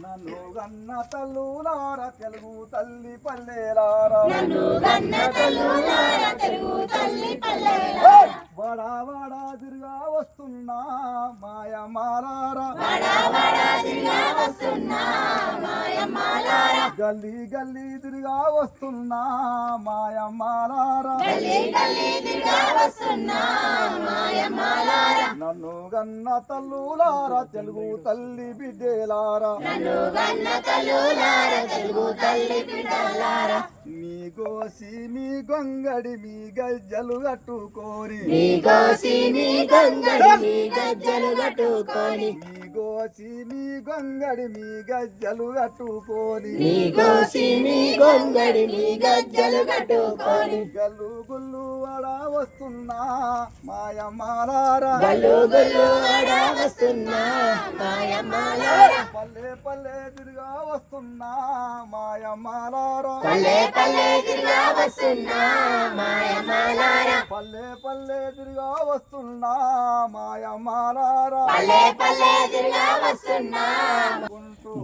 నన్ను గన్న తల్లులారా తెలుగు తల్లి పల్లెలారా వాడా వాడా తిరుగా వస్తున్నా మాయమ్మాలారా గల్లీ గల్లీ తిరుగా వస్తున్నా మాయమ్మాలారా నన్ను గన్న తల్లులారా తెలుగు తల్లి బిడ్డలారా మీ గోసి మీ గొంగడి మీ గజ్జలు కట్టుకోరి మీ గోసి మీ గొంగడి మీ గజ్జలు కట్టుకోని గల్లు గుల్లు అడా వస్తున్నా మాయమ్మాలారా పల్లె పల్లె తిరుగా వస్తున్నా మాయమ్మాలారా పల్లె పల్లె తిరుగా వస్తున్నా మాయమ్మాలారా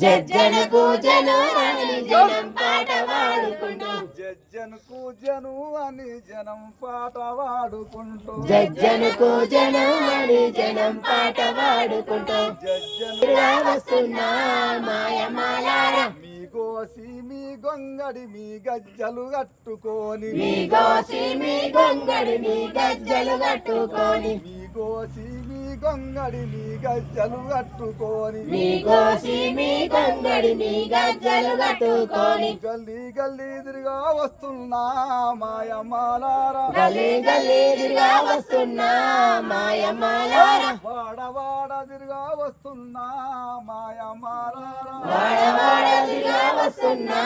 జజ్జనకు జను అని జనం పాట వాడుకుంటూ జజ్జనకు జను అని జనం పాట వాడుకుంటూ జజ్జనకు జను అని జనం పాట వాడుకుంటూ జజ్జనుగా వస్తున్నా మాయమ్మాలారా మీ గోసి మీ గొంగడి మీ గజ్జలు కట్టుకోని మీ గోసి మీ గొంగడి మీ గజ్జలు కట్టుకోని మీ గోసి మీ గొంగడి మీ గజ్జలు కట్టుకోని మీ గోసి మీ గొంగడి మీ గజ్జలు కట్టుకోని గల్లీ గల్లీ తిరిగా వస్తున్నా మాయమ్మాలారా గల్లీ గల్లీ తిరిగా వస్తున్నా మాయమ్మాలారా వాడ వాడ తిరిగా వస్తున్నా మాయమ్మాలారా వాడ వాడ తిరిగా వస్తున్నా